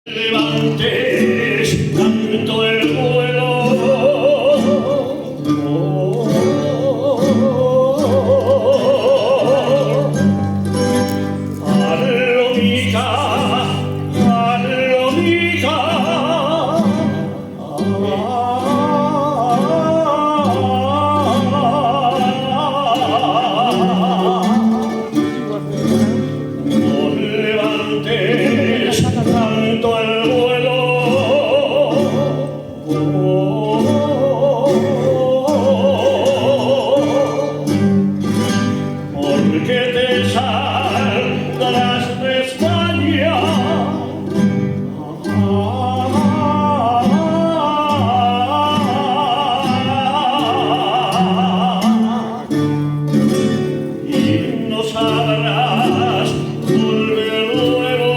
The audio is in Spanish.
Levantes tanto el vuelo, palomita, palomita, no levantes tanto el vuelo, porque te saldrás de España. Y no sabrás volver luego.